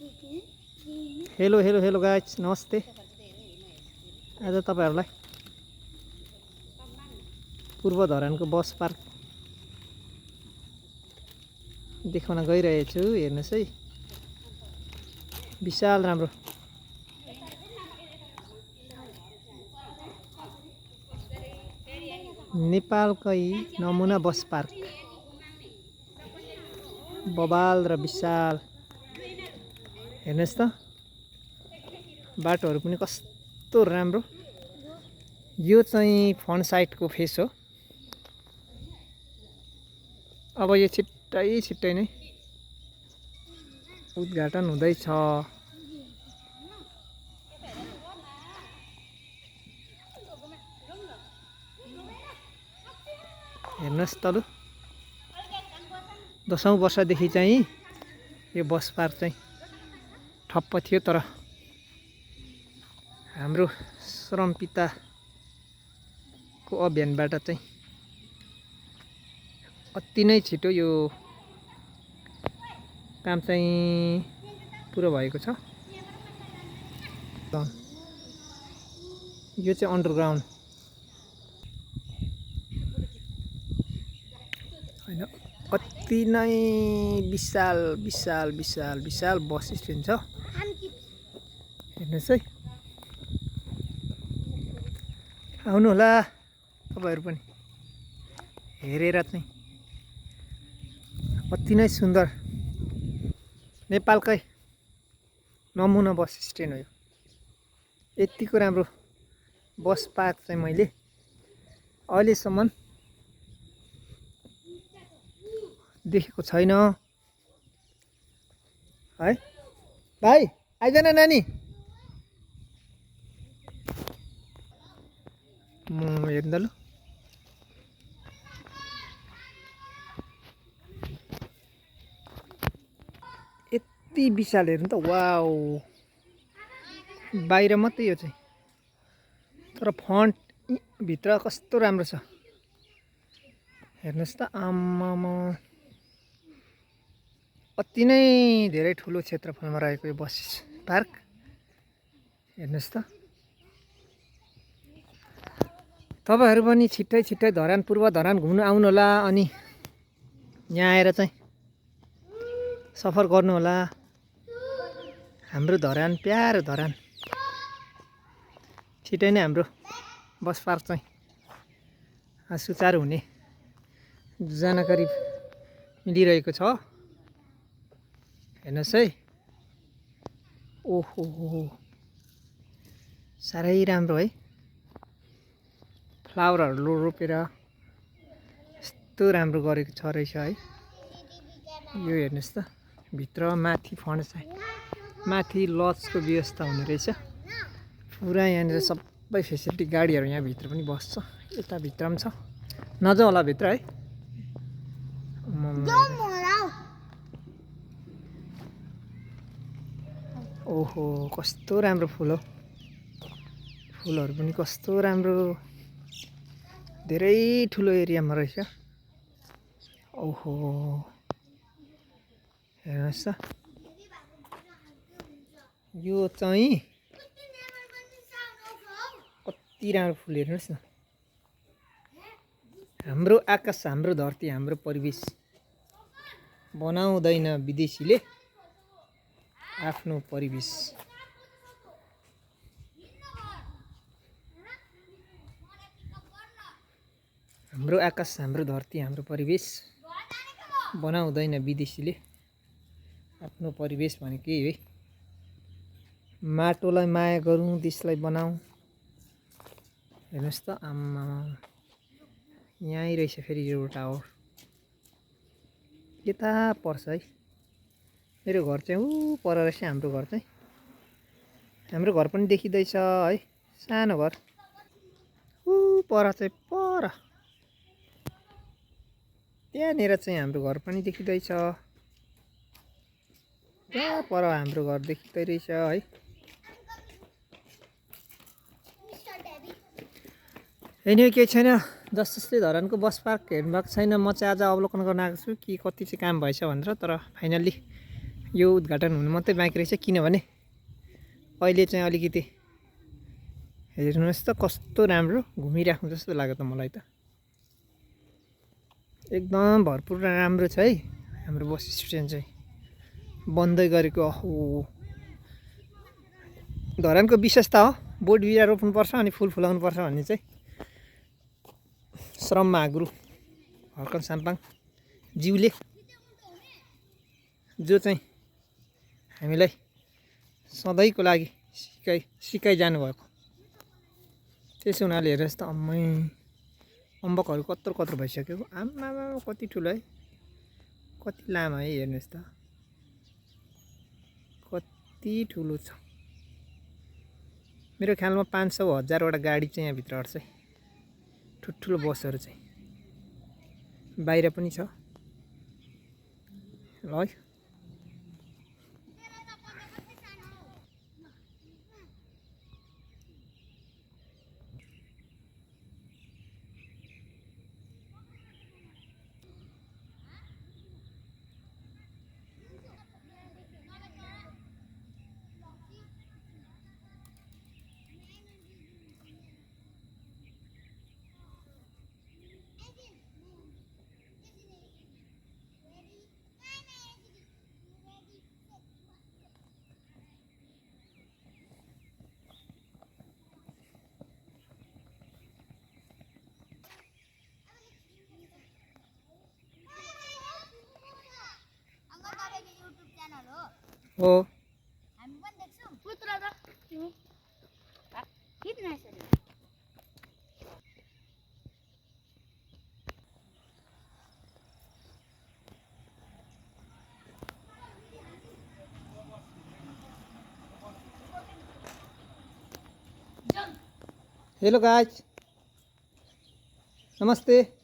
Hello hello hello guys, नमस्ते। आज तपाईहरुलाई पूर्व धरानको बस पार्क देखाउन गइरहेको छु। हेर्नुस् है, विशाल राम्रो नेपालकै नमुना बस पार्क, बबाल र विशाल। हेर्नुस् त, बाटोहरु पनि कस्तो राम्रो। यो चाहिँ फ्रन्ट साइडको फेस हो। अब यो छिट्टै नै उद्घाटन हुँदैछ। हेर्नुस् त, लु 10औं वर्षदेखि चाहिँ यो बस पार्क चाहिँ ठप्प थियो, तर हाम्रो श्रम पिताको अभियानबाट चाहिँ अति नै छिटो यो काम चाहिँ पुरो भएको छ। यो चाहिँ अन्डरग्राउन्ड हैन, अति नै विशाल विशाल विशाल विशाल बस स्ट्यान्ड छ। हेर्नुस् है, आउनु होला तपाईहरु पनि हेरेर चाहिँ। अति नै सुन्दर नेपालकै नमुना बस स्ट्यान्ड हो यो। यतिको राम्रो बस पार्क चाहिँ मैले अहिलेसम्म देखेको छैन है। भाइ आइज न नानी। हेर्नु ल, यति विशाल। हेर्नु त, वाउ। बाहिर मात्रै यो चाहिँ, तर फ्रन्ट भित्र कस्तो राम्रो छ। हेर्नुस् त, आम्मामा, अति नै धेरै ठुलो क्षेत्रफलमा रहेको यो बस पार्क। हेर्नुस् त, तपाईहरु पनि छिट्टै धरान, पूर्व धरान घुम्न आउनु होला। अनि यहाँ आएर चाहिँ सफर गर्नु होला। हाम्रो धरान, प्यारो धरान। छिट्टै नै हाम्रो बस पार्क चाहिँ सुचारू हुने जानकारी मिलिरहेको छ। हेर्नुस् है, ओहो साह्रै राम्रो है। फ्लावरहरु रोपेर यस्तो राम्रो गरेको छ रहेछ है। यो हेर्नुस् त, भित्र माथि फ्रन्ट साइड माथि लजको व्यवस्था हुने रहेछ पुरा। यहाँनिर सबै फेसिलिटी, गाडीहरु यहाँ भित्र पनि बस्छ। यता भित्र पनि छ, नजाऊ होला भित्र है। ओहो कस्तो राम्रो फुल हो। फुलहरु पनि कस्तो राम्रो, धेरै ठुलो एरियामा रहेछ। ओहो हेर्नुस् त, यो चाहिँ कति राम्रो फुल। हेर्नुस् न, हाम्रो आकाश, हाम्रो धरती, हाम्रो परिवेश बनाउँदैन विदेशीले आफ्नो परिवेश। हाम्रो आकाश, हाम्रो धरती, हाम्रो परिवेश बनाउँदैन विदेशीले आफ्नो परिवेश भनेको यही है। माटोलाई माया गरौँ, देशलाई बनाऊ। हेर्नुस् त, आम्मा, यहीँ रहेछ फेरि यो टावर। यता पर्छ है। मेरो घर चाहिँ ऊ पर रहेछ। हाम्रो घर चाहिँ, हाम्रो घर पनि देखिँदैछ है। सानो घर ऊ पर चाहिँ, पर त्यहाँनिर चाहिँ हाम्रो घर पनि देखिँदैछ। त्यहाँ पर हाम्रो घर देखिँदै रहेछ है। एनी केही छैन, जसले धरानको बस पार्क हेर्नुभएको छैन, म चाहिँ आज अवलोकन गर्न आएको छु कि कति चाहिँ काम भएछ भनेर। तर फाइनल्ली यो उद्घाटन हुनु मात्रै बाँकी रहेछ, किनभने अहिले चाहिँ अलिकति हेर्नुहोस् त कस्तो राम्रो घुमिराख्नु जस्तो लाग्यो त मलाई त। एकदम भरपुर राम्रो छ है हाम्रो बस स्ट्यान्ड चाहिँ, बन्दै गरेको। अहो धरानको विशेषता हो, बोट बिरुवा रोप्नुपर्छ अनि फुल फुलाउनुपर्छ भन्ने चाहिँ श्रममा गुरु हर्कन साम्पाङ ज्यूले जो चाहिँ हामीलाई सधैँको लागि सिकाइ जानुभएको। त्यसो हुनाले हेर्नुहोस् त अम्मै अम्बकहरू कत्रो कत्रो भइसक्यो। आम्मा कति ठुलो है, कति लामो है, हेर्नुहोस् त कति ठुलो छ। मेरो ख्यालमा 500-1000वटा गाडी चाहिँ यहाँभित्र अट्छ है, ठुल्ठुलो बसहरू चाहिँ। बाहिर पनि छ ल है। हो हामी पनि देख्छौँ पुत्र र तिमी खिच्न यसरी। हेलो गाइस, नमस्ते।